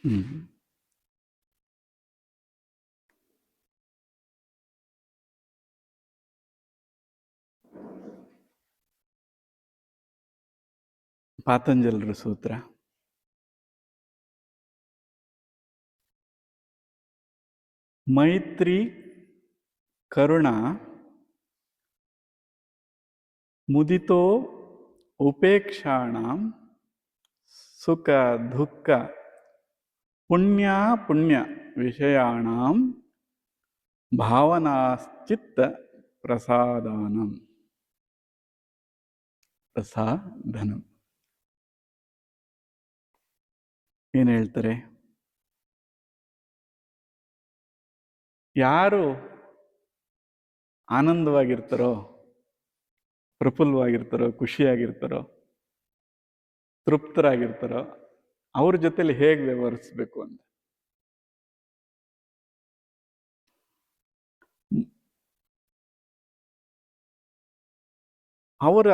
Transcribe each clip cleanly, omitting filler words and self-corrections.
ಹ್ಮ್. ಪಾತಂಜಲರ ಸೂತ್ರ. ಮೈತ್ರಿ ಕರುಣ ಮುದಿತೋ ಉಪೇಕ್ಷಾಣಂ ಸುಖ ದುಃಖ ಪುಣ್ಯ ಪುಣ್ಯ ವಿಷಯಾಣಂ ಭಾವನಾಶ್ಚಿತ್ತ ಪ್ರಸಾದಾನಂ ಪ್ರಸಾದನಂ. ಏನು ಹೇಳ್ತಾರೆ? ಯಾರು ಆನಂದವಾಗಿರ್ತಾರೋ, ಪ್ರಫುಲ್ಲವಾಗಿರ್ತಾರೋ, ಖುಷಿಯಾಗಿರ್ತಾರೋ, ತೃಪ್ತರಾಗಿರ್ತಾರೋ ಅವ್ರ ಜೊತೆಲಿ ಹೇಗೆ ವ್ಯವಹರಿಸ್ಬೇಕು ಅಂತ.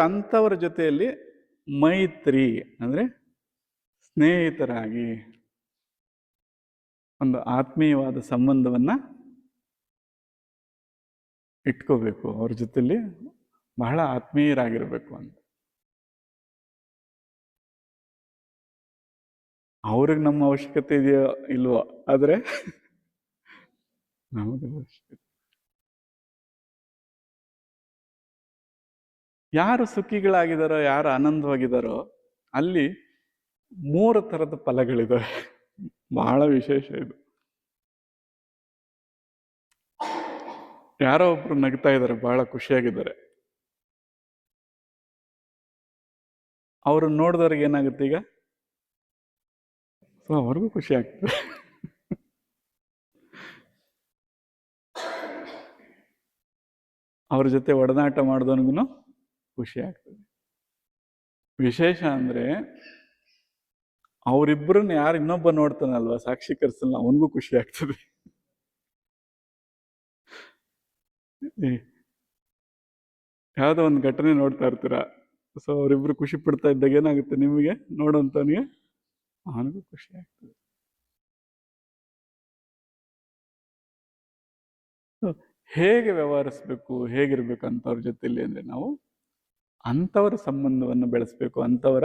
ಅಂಥವ್ರ ಜೊತೆಯಲ್ಲಿ ಮೈತ್ರಿ ಅಂದರೆ ಸ್ನೇಹಿತರಾಗಿ ಒಂದು ಆತ್ಮೀಯವಾದ ಸಂಬಂಧವನ್ನ ಇಟ್ಕೋಬೇಕು. ಅವ್ರ ಜೊತೆಲಿ ಬಹಳ ಆತ್ಮೀಯರಾಗಿರ್ಬೇಕು ಅಂತ. ಅವ್ರಿಗೆ ನಮ್ಮ ಅವಶ್ಯಕತೆ ಇದೆಯೋ ಇಲ್ವೋ, ಆದರೆ ನಮಗೆ ಅವಶ್ಯಕತೆ. ಯಾರು ಸುಖಿಗಳಾಗಿದ್ದಾರೋ, ಯಾರು ಆನಂದವಾಗಿದ್ದಾರೋ ಅಲ್ಲಿ 3 ಥರದ ಫಲಗಳಿದಾವೆ. ಬಹಳ ವಿಶೇಷ ಇದು. ಯಾರೋ ಒಬ್ರು ನಗ್ತಾ ಇದ್ದಾರೆ, ಬಹಳ ಖುಷಿಯಾಗಿದ್ದಾರೆ. ಅವ್ರನ್ನ ನೋಡಿದವ್ರಿಗೆ ಏನಾಗುತ್ತೆ ಈಗ? ಸೊ ಅವ್ರಿಗೂ ಖುಷಿ ಆಗ್ತದೆ. ಅವ್ರ ಜೊತೆ ಒಡನಾಟ ಮಾಡಿದವನಿಗೂ ಖುಷಿ ಆಗ್ತದೆ. ವಿಶೇಷ ಅಂದ್ರೆ ಅವರಿಬ್ಬರನ್ನ ಯಾರು ಇನ್ನೊಬ್ಬ ನೋಡ್ತಾನಲ್ವಾ, ಸಾಕ್ಷೀಕರಿಸಲ್ಲ, ಅವನಿಗೂ ಖುಷಿ ಆಗ್ತದೆ. ಯಾವುದೋ ಒಂದು ಘಟನೆ ನೋಡ್ತಾ ಇರ್ತೀರ, ಸೊ ಅವರಿಬ್ರು ಖುಷಿ ಪಡ್ತಾ ಇದ್ದಾಗ ಏನಾಗುತ್ತೆ ನಿಮಗೆ? ನೋಡೋಂತವನಿಗೆ ಅವನಿಗೂ ಖುಷಿ ಆಗ್ತದೆ. ಹೇಗೆ ವ್ಯವಹರಿಸ್ಬೇಕು, ಹೇಗಿರ್ಬೇಕು ಅಂತವ್ರ ಜೊತೆಲಿ ಅಂದ್ರೆ ನಾವು ಅಂಥವರ ಸಂಬಂಧವನ್ನು ಬೆಳೆಸ್ಬೇಕು, ಅಂಥವರ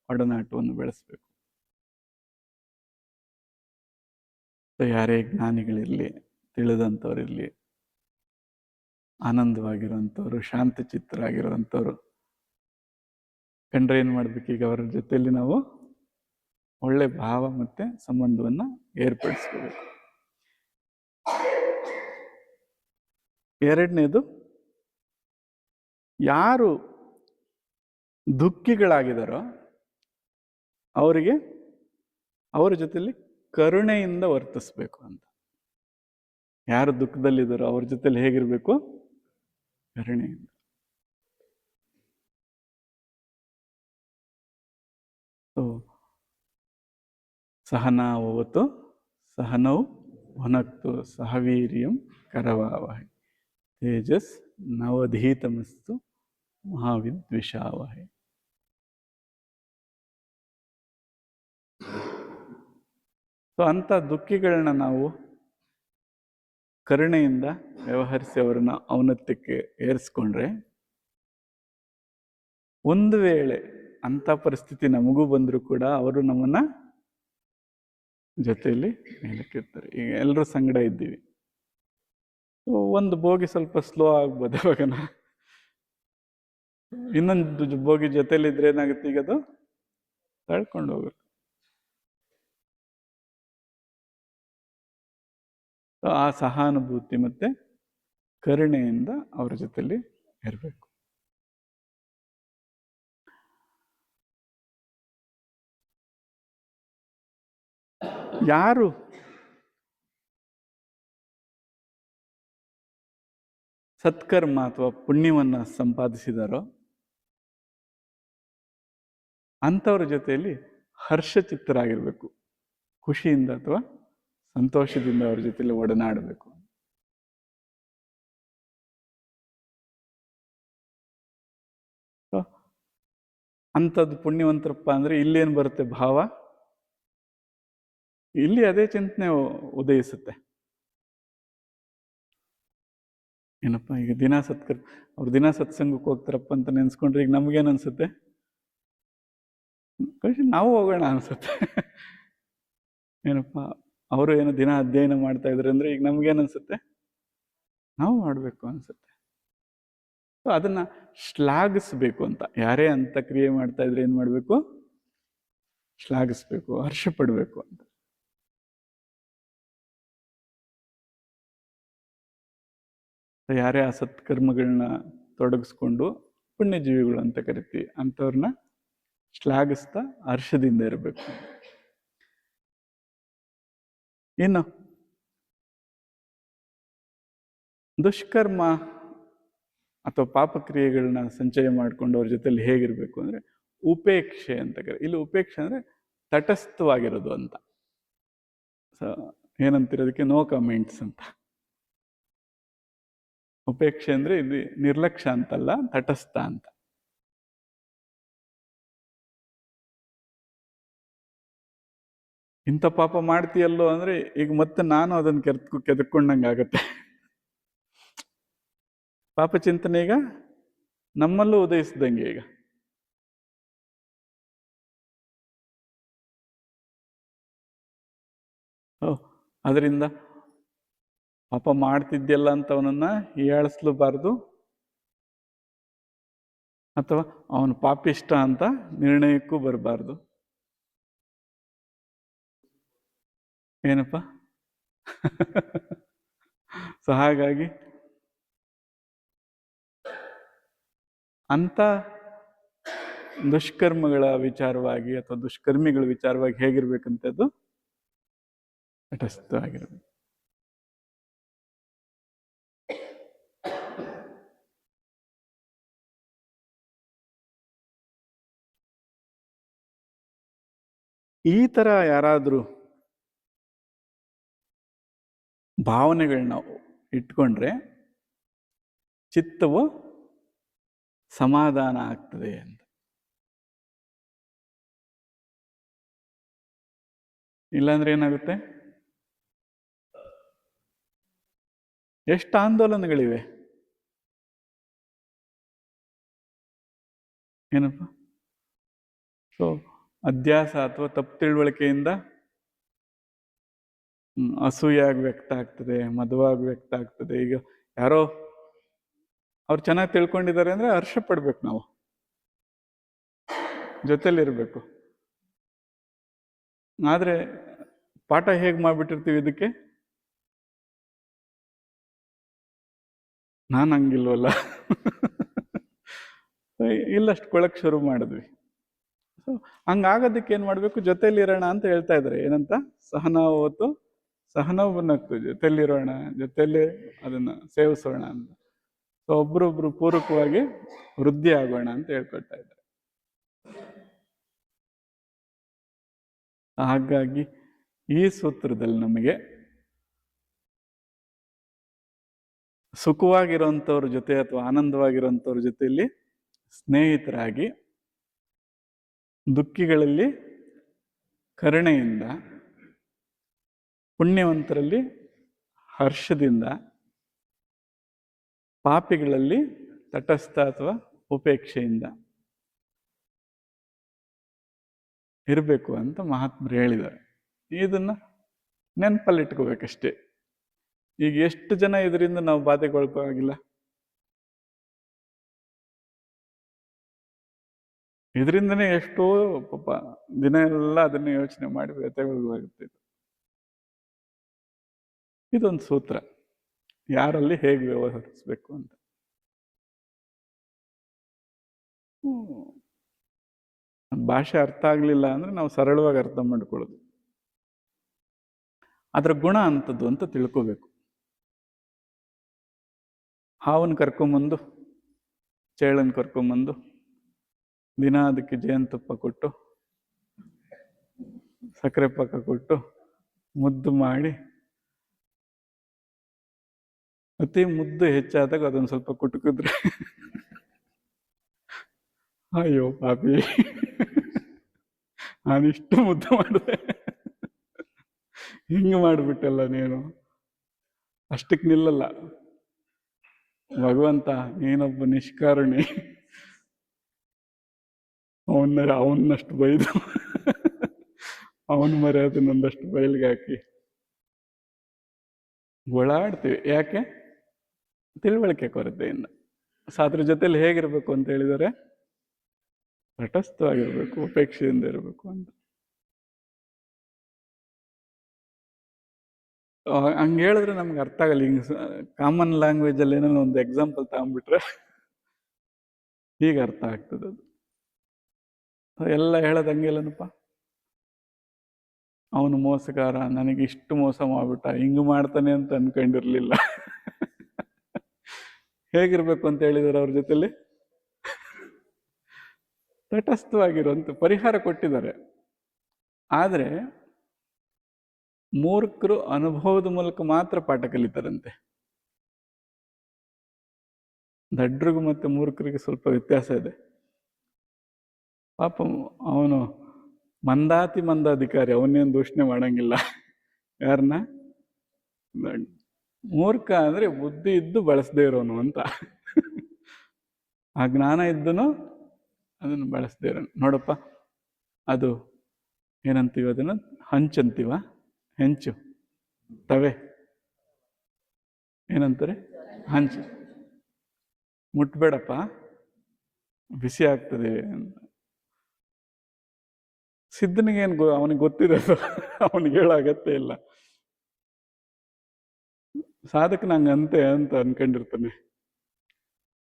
ಒಡನಾಟವನ್ನು ಬೆಳೆಸ್ಬೇಕು. ಯಾರೇ ಜ್ಞಾನಿಗಳಿರ್ಲಿ, ತಿಳಿದಂಥವ್ರಿರ್ಲಿ, ಆನಂದವಾಗಿರುವಂಥವ್ರು, ಶಾಂತಚಿತ್ತರಾಗಿರುವಂಥವ್ರು ಕಂಡ್ರೆ ಏನು ಮಾಡ್ಬೇಕು? ಈಗ ಅವರ ಜೊತೆಯಲ್ಲಿ ನಾವು ಒಳ್ಳೆ ಭಾವ ಮತ್ತೆ ಸಂಬಂಧವನ್ನ ಏರ್ಪಡಿಸ್ಕೋಬೇಕು. ಎರಡನೇದು, ಯಾರು ದುಃಖಿಗಳಾಗಿದ್ದಾರೋ ಅವರಿಗೆ ಅವರ ಜೊತೆಲಿ ಕರುಣೆಯಿಂದ ವರ್ತಿಸ್ಬೇಕು ಅಂತ. ಯಾರು ದುಃಖದಲ್ಲಿದ್ದಾರೋ ಅವ್ರ ಜೊತೆಲಿ ಹೇಗಿರ್ಬೇಕು? ಕರುಣೆಯಿಂದ. ಸಹನಾವವತು ಸಹನೌ ಭುನಕ್ತು ಸಹವೀರ್ಯಂ ಕರವಾವಹೈ ತೇಜಸ್ ನವಧೀತಮಸ್ತು ಮಹಾವಿದ್ವಿಷಾವಹೈ. ಸೊ ಅಂಥ ದುಃಖಿಗಳನ್ನ ನಾವು ಕರುಣೆಯಿಂದ ವ್ಯವಹರಿಸಿ ಅವರನ್ನ ಔನ್ನತ್ಯಕ್ಕೆ ಏರಿಸ್ಕೊಂಡ್ರೆ, ಒಂದು ವೇಳೆ ಅಂಥ ಪರಿಸ್ಥಿತಿ ನಮಗೂ ಬಂದರೂ ಕೂಡ ಅವರು ನಮ್ಮನ್ನ ಜೊತೆಯಲ್ಲಿ ಮೇಲಕ್ಕಿರ್ತಾರೆ. ಈಗ ಎಲ್ಲರೂ ಸಂಗಡ ಇದ್ದೀವಿ, ಒಂದು ಬೋಗಿ ಸ್ವಲ್ಪ ಸ್ಲೋ ಆಗ್ಬೋದು, ಅವಾಗ ಇನ್ನೊಂದು ಬೋಗಿ ಜೊತೆಲಿ ಇದ್ರೆ ಏನಾಗುತ್ತೆ? ಈಗ ಅದು ತಳ್ಕೊಂಡು ಹೋಗುತ್ತೆ. ಆ ಸಹಾನುಭೂತಿ ಮತ್ತೆ ಕರುಣೆಯಿಂದ ಅವ್ರ ಜೊತೆಲಿ ಇರಬೇಕು. ಯಾರು ಸತ್ಕರ್ಮ ಅಥವಾ ಪುಣ್ಯವನ್ನ ಸಂಪಾದಿಸಿದಾರೋ ಅಂಥವ್ರ ಜೊತೆಯಲ್ಲಿ ಹರ್ಷಚಿತ್ತರಾಗಿರ್ಬೇಕು, ಖುಷಿಯಿಂದ ಅಥವಾ ಸಂತೋಷದಿಂದ ಅವ್ರ ಜೊತೆಲಿ ಒಡನಾಡಬೇಕು. ಅಂಥದ್ದು ಪುಣ್ಯವಂತರಪ್ಪ ಅಂದ್ರೆ ಇಲ್ಲೇನು ಬರುತ್ತೆ ಭಾವ? ಇಲ್ಲಿ ಅದೇ ಚಿಂತನೆ ಉದಯಿಸುತ್ತೆ. ಏನಪ್ಪ ಈಗ ದಿನ ಅವ್ರು ದಿನ ಸತ್ಸಂಗಕ್ಕೆ ಹೋಗ್ತಾರಪ್ಪ ಅಂತ ನೆನ್ಸ್ಕೊಂಡ್ರೆ ಈಗ ನಮ್ಗೇನು ಅನ್ಸುತ್ತೆ? ನಾವು ಹೋಗೋಣ ಅನ್ಸುತ್ತೆ. ಏನಪ್ಪ ಅವರು ಏನೋ ದಿನ ಅಧ್ಯಯನ ಮಾಡ್ತಾ ಇದ್ರು ಅಂದ್ರೆ ಈಗ ನಮ್ಗೇನು ಅನ್ಸುತ್ತೆ? ನಾವು ಮಾಡಬೇಕು ಅನ್ಸುತ್ತೆ. ಅದನ್ನ ಶ್ಲಾಘಿಸ್ಬೇಕು ಅಂತ. ಯಾರೇ ಅಂತ ಕ್ರಿಯೆ ಮಾಡ್ತಾ ಇದ್ರೆ ಏನ್ ಮಾಡ್ಬೇಕು? ಶ್ಲಾಘಿಸ್ಬೇಕು, ಹರ್ಷ ಪಡ್ಬೇಕು ಅಂತ. ಯಾರೇ ಆ ಸತ್ಕರ್ಮಗಳನ್ನ ತೊಡಗಿಸ್ಕೊಂಡು ಪುಣ್ಯಜೀವಿಗಳು ಅಂತ ಕರಿತೀವಿ ಅಂಥವ್ರನ್ನ ಶ್ಲಾಘಿಸ್ತಾ ಹರ್ಷದಿಂದ ಇರಬೇಕು. ಇನ್ನು ದುಷ್ಕರ್ಮ ಅಥವಾ ಪಾಪಕ್ರಿಯೆಗಳನ್ನ ಸಂಚಯ ಮಾಡ್ಕೊಂಡು ಅವ್ರ ಜೊತೆಲಿ ಹೇಗಿರ್ಬೇಕು ಅಂದ್ರೆ ಉಪೇಕ್ಷೆ ಅಂತ ಇಲ್ಲಿ ಉಪೇಕ್ಷೆ ಅಂದ್ರೆ ತಟಸ್ಥವಾಗಿರೋದು ಅಂತ. ಏನಂತಿರೋದಕ್ಕೆ ನೋ ಕಮೆಂಟ್ಸ್ ಅಂತ. ಉಪೇಕ್ಷೆ ಅಂದ್ರೆ ಇದು ನಿರ್ಲಕ್ಷ್ಯ ಅಂತಲ್ಲ, ತಟಸ್ಥ ಅಂತ. ಇಂಥ ಪಾಪ ಮಾಡ್ತೀಯಲ್ಲೋ ಅಂದ್ರೆ ಈಗ ಮತ್ತೆ ನಾನು ಅದನ್ನ ಕೆದಕೊಂಡಂಗೆ ಆಗತ್ತೆ. ಪಾಪ ಚಿಂತನೆ ಈಗ ನಮ್ಮಲ್ಲೂ ಉದಯಿಸಿದಂಗೆ. ಈಗ ಅದರಿಂದ ಪಾಪ ಮಾಡ್ತಿದ್ಯಲ್ಲ ಅಂತ ಅವನನ್ನ ಹೀಯಾಳಿಸ್ಲೂಬಾರ್ದು, ಅಥವಾ ಅವನು ಪಾಪಿಷ್ಟ ಅಂತ ನಿರ್ಣಯಕ್ಕೂ ಬರಬಾರ್ದು. ಏನಪ್ಪ? ಸೊ ಹಾಗಾಗಿ ಅಂತ ದುಷ್ಕರ್ಮಗಳ ವಿಚಾರವಾಗಿ ಅಥವಾ ದುಷ್ಕರ್ಮಿಗಳ ವಿಚಾರವಾಗಿ ಹೇಗಿರ್ಬೇಕಂತದ್ದು ತಟಸ್ಥವಾಗಿರ್ಬೇಕು. ಈ ತರ ಯಾರಾದ್ರೂ ಭಾವನೆಗಳನ್ನ ಇಟ್ಕೊಂಡ್ರೆ ಚಿತ್ತವು ಸಮಾಧಾನ ಆಗ್ತದೆ ಅಂತ. ಇಲ್ಲಾಂದ್ರೆ ಏನಾಗುತ್ತೆ? ಎಷ್ಟು ಆಂದೋಲನಗಳಿವೆ. ಏನಪ್ಪ? ಸೊ ಅಧ್ಯಾಸ ಅಥವಾ ತಪ್ಪು ತಿಳುವಳಿಕೆಯಿಂದ ಅಸೂಯಾಗಿ ವ್ಯಕ್ತ ಆಗ್ತದೆ, ಮಧುವಾಗಿ ವ್ಯಕ್ತ ಆಗ್ತದೆ. ಈಗ ಯಾರೋ ಅವ್ರು ಚೆನ್ನಾಗಿ ತಿಳ್ಕೊಂಡಿದ್ದಾರೆ ಅಂದ್ರೆ ಹರ್ಷ ಪಡ್ಬೇಕು, ನಾವು ಜೊತೆಲಿರ್ಬೇಕು. ಆದ್ರೆ ಪಾಠ ಹೇಗ್ ಮಾಡ್ಬಿಟ್ಟಿರ್ತೀವಿ ಇದಕ್ಕೆ, ನಾನು ಹಂಗಿಲ್ವಲ್ಲ ಇಲ್ಲಷ್ಟು ಕೊಳಕ್ ಶುರು ಮಾಡಿದ್ವಿ. ಸೊ ಹಂಗಾಗೋದಕ್ಕೆ ಏನ್ ಮಾಡ್ಬೇಕು? ಜೊತೆಲಿರೋಣ ಅಂತ ಹೇಳ್ತಾ ಇದ್ದಾರೆ. ಏನಂತ? ಸಹನಾವತ್ತು ಸಹನವನ್ನಕ್ತು, ಜೊತೆಲಿರೋಣ, ಜೊತೆಲಿ ಅದನ್ನ ಸೇವಿಸೋಣ ಅಂತ. ಸೊ ಒಬ್ರೊಬ್ರು ಪೂರಕವಾಗಿ ವೃದ್ಧಿ ಆಗೋಣ ಅಂತ ಹೇಳ್ಕೊಳ್ತಾ ಇದ್ದಾರೆ. ಹಾಗಾಗಿ ಈ ಸೂತ್ರದಲ್ಲಿ ನಮಗೆ ಸುಖವಾಗಿರೋಂಥವ್ರ ಜೊತೆ ಅಥವಾ ಆನಂದವಾಗಿರೋಂಥವ್ರ ಜೊತೆಯಲ್ಲಿ ಸ್ನೇಹಿತರಾಗಿ, ದುಃಖಿಗಳಲ್ಲಿ ಕರುಣೆಯಿಂದ, ಪುಣ್ಯವಂತರಲ್ಲಿ ಹರ್ಷದಿಂದ, ಪಾಪಿಗಳಲ್ಲಿ ತಟಸ್ಥ ಅಥವಾ ಉಪೇಕ್ಷೆಯಿಂದ ಇರಬೇಕು ಅಂತ ಮಹಾತ್ಮರು ಹೇಳಿದ್ದಾರೆ. ಇದನ್ನ ನೆನಪಲ್ಲಿಟ್ಕೋಬೇಕಷ್ಟೇ. ಈಗ ಎಷ್ಟು ಜನ ಇದರಿಂದ ನಾವು ಬಾಧೆಗೊಳಗಾಗಿಲ್ಲ? ಇದರಿಂದನೇ ಎಷ್ಟೋ ಪಾಪ ದಿನ ಎಲ್ಲ ಅದನ್ನೇ ಯೋಚನೆ ಮಾಡಿ ವ್ಯಥೆಗೊಳಗಾಗುತ್ತೆ. ಇದೊಂದು ಸೂತ್ರ, ಯಾರಲ್ಲಿ ಹೇಗೆ ವ್ಯವಹರಿಸ್ಬೇಕು ಅಂತ. ಭಾಷೆ ಅರ್ಥ ಆಗ್ಲಿಲ್ಲ ಅಂದ್ರೆ ನಾವು ಸರಳವಾಗಿ ಅರ್ಥ ಮಾಡ್ಕೊಳ್ಳೋದು. ಅದರ ಗುಣ ಅಂತದ್ದು ಅಂತ ತಿಳ್ಕೋಬೇಕು. ಹಾವನ್ನ ಕರ್ಕೊಂಬಂದು, ಚೇಳನ್ ಕರ್ಕೊಂಬಂದು ದಿನ ಅದಕ್ಕೆ ಜೇನುತುಪ್ಪ ಕೊಟ್ಟು, ಸಕ್ಕರೆ ಪಾಕ ಕೊಟ್ಟು, ಮುದ್ದು ಮಾಡಿ, ಅತಿ ಮುದ್ದು ಹೆಚ್ಚಾದಾಗ ಅದೊಂದು ಸ್ವಲ್ಪ ಕುಟುಕಿದ್ರೆ ಅಯ್ಯೋ ಪಾಪಿ ನಾನಿಷ್ಟು ಮುದ್ದು ಮಾಡಿದೆ ಹಿಂಗೆ ಮಾಡಿಬಿಟ್ಟಲ್ಲ ನೀನು, ಅಷ್ಟಕ್ಕೆ ನಿಲ್ಲಲ್ಲ ಭಗವಂತ, ನೀನೊಬ್ಬ ನಿಷ್ಕಾರುಣಿ. ಅವನ್ನಷ್ಟು ಬೈದು ಅವನ ಮರ್ಯಾದೆ ಒಂದಷ್ಟು ಬಯಲಿಗೆ ಹಾಕಿ ಗೋಳಾಡ್ತೀವಿ. ಯಾಕೆ? ತಿಳುವಳಿಕೆ ಕೊರತೆಯಿಂದ. ಅದ್ರ ಜೊತೆಲಿ ಹೇಗಿರ್ಬೇಕು ಅಂತ ಹೇಳಿದರೆ ತಟಸ್ಥವಾಗಿರ್ಬೇಕು, ಉಪೇಕ್ಷೆಯಿಂದ ಇರಬೇಕು ಅಂತ. ಹಂಗೆ ಹೇಳಿದ್ರೆ ನಮ್ಗೆ ಅರ್ಥ ಆಗಲ್ಲ. ಹಿಂಗೆ ಕಾಮನ್ ಲ್ಯಾಂಗ್ವೇಜ್ ಅಲ್ಲಿ ಏನೋ ಒಂದು ಎಕ್ಸಾಂಪಲ್ ತಗೊಂಡ್ಬಿಟ್ರೆ ಹೀಗೆ ಅರ್ಥ ಆಗ್ತದೆ. ಅದು ಎಲ್ಲ ಹೇಳೋದಂಗೆಲ್ಲನಪ್ಪ, ಅವನು ಮೋಸಗಾರ, ನನಗೆ ಇಷ್ಟು ಮೋಸ ಮಾಡ್ಬಿಟ್ಟ, ಹಿಂಗೆ ಮಾಡ್ತಾನೆ ಅಂತ ಅನ್ಕೊಂಡಿರ್ಲಿಲ್ಲ. ಹೇಗಿರ್ಬೇಕು ಅಂತ ಹೇಳಿದಾರೆ ಅವ್ರ ಜೊತೆಲಿ? ತಟಸ್ಥವಾಗಿರುವಂತ ಪರಿಹಾರ ಕೊಟ್ಟಿದ್ದಾರೆ. ಆದ್ರೆ ಮೂರ್ಖರು ಅನುಭವದ ಮೂಲಕ ಮಾತ್ರ ಪಾಠ ಕಲಿತಾರಂತೆ. ದಡ್ರಿಗೂ ಮತ್ತೆ ಮೂರ್ಖರಿಗೆ ಸ್ವಲ್ಪ ವ್ಯತ್ಯಾಸ ಇದೆ. ಪಾಪ ಅವನು ಮಂದಾಧಿಕಾರಿ, ಅವನೇನು ದೂಷಣೆ ಮಾಡಂಗಿಲ್ಲ ಯಾರನ್ನ. ಮೂರ್ಖ ಅಂದ್ರೆ ಬುದ್ಧಿ ಇದ್ದು ಬಳಸದೇ ಇರೋನು ಅಂತ. ಆ ಜ್ಞಾನ ಇದ್ದನು ಅದನ್ನು ಬಳಸದೇ ಇರೋನು. ನೋಡಪ್ಪ, ಅದು ಏನಂತೀವ ಅದನ್ನ, ಹಂಚಂತೀವ, ಹೆಂಚು, ತವೆ ಏನಂತಾರೆ, ಹಂಚು. ಮುಟ್ಬೇಡಪ್ಪ, ಬಿಸಿ ಆಗ್ತದೆ ಅಂತ. ಸಿದ್ಧನಿಗೇನು ಅವನಿಗೆ ಗೊತ್ತಿದೆ, ಅವನಿಗೆ ಹೇಳೋ ಅಗತ್ಯ ಇಲ್ಲ. ಸಾಧಕ ನಂಗಂತೆ ಅಂತ ಅನ್ಕೊಂಡಿರ್ತಾನೆ.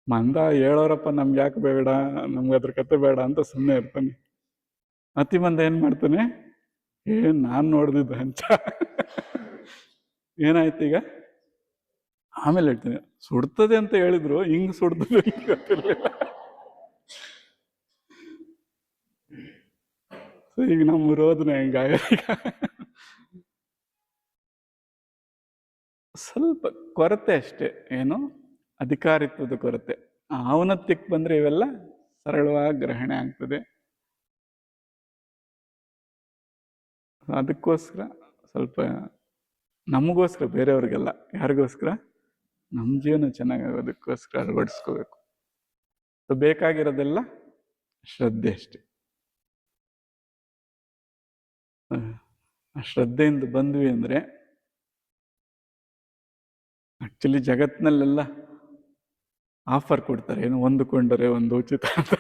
ಮಂದ ಹೇಳೋರಪ್ಪ, ನಮ್ಗೆ ಯಾಕೆ ಬೇಡ, ನಮ್ಗೆ ಅದ್ರ ಕತೆ ಬೇಡ ಅಂತ ಸುಮ್ಮನೆ ಇರ್ತಾನೆ. ಅತಿ ಮಂದ ಏನ್ ಮಾಡ್ತಾನೆ, ನಾನ್ ನೋಡ್ದಿದ್ದ ಹಂಚ. ಏನಾಯ್ತು ಈಗ? ಆಮೇಲೆ ಹೇಳ್ತೀನಿ, ಸುಡ್ತದೆ ಅಂತ ಹೇಳಿದ್ರು, ಹಿಂಗ್ ಸುಡ್ತದೆ ಗೊತ್ತಿರ್ಲಿಲ್ಲ. ಈಗ ನಮ್ಮ ರೋದನೆ ಹೆಂಗಾಗ, ಸ್ವಲ್ಪ ಕೊರತೆ ಅಷ್ಟೇ. ಏನು? ಅಧಿಕಾರಿತ್ವದ ಕೊರತೆ. ಔನ್ನತ್ಯಕ್ಕೆ ಬಂದ್ರೆ ಇವೆಲ್ಲ ಸರಳವಾಗಿ ಗ್ರಹಣೆ ಆಗ್ತದೆ. ಅದಕ್ಕೋಸ್ಕರ ಸ್ವಲ್ಪ ನಮಗೋಸ್ಕರ, ಬೇರೆಯವ್ರಿಗೆಲ್ಲ, ಯಾರಿಗೋಸ್ಕರ? ನಮ್ಮ ಜೀವನ ಚೆನ್ನಾಗಾಗೋದಕ್ಕೋಸ್ಕರ ಅಳವಡಿಸ್ಕೋಬೇಕು. ಬೇಕಾಗಿರೋದೆಲ್ಲ ಶ್ರದ್ಧೆ ಅಷ್ಟೆ. ಆ ಶ್ರದ್ಧೆಯಿಂದ ಬಂದ್ವಿ ಅಂದ್ರೆ, ಆಕ್ಚುಲಿ ಜಗತ್ನಲ್ಲೆಲ್ಲ ಆಫರ್ ಕೊಡ್ತಾರೆ, ಏನು ಒಂದು ಕೊಂಡರೆ ಒಂದು ಉಚಿತ ಅಂತ.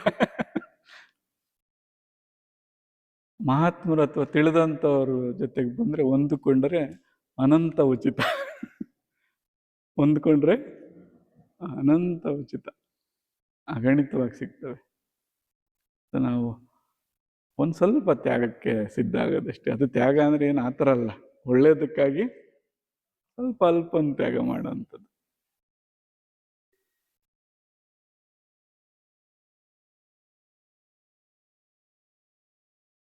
ಮಹಾತ್ಮರು ಅಥವಾ ತಿಳಿದಂಥವ್ರ ಜೊತೆಗೆ ಬಂದ್ರೆ ಒಂದುಕೊಂಡ್ರೆ ಅನಂತ ಉಚಿತ, ಹೊಂದ್ಕೊಂಡ್ರೆ ಅನಂತ ಉಚಿತ, ಅಗಣಿತವಾಗಿ ಸಿಗ್ತವೆ. ನಾವು ಒಂದು ಸ್ವಲ್ಪ ತ್ಯಾಗಕ್ಕೆ ಸಿದ್ಧ ಆಗೋದಷ್ಟೇ. ಅದು ತ್ಯಾಗ ಅಂದ್ರೆ ಏನು ಆ ಥರ ಅಲ್ಲ, ಒಳ್ಳೇದಕ್ಕಾಗಿ ಸ್ವಲ್ಪ ಅಲ್ಪ ತ್ಯಾಗ ಮಾಡೋವಂಥದ್ದು.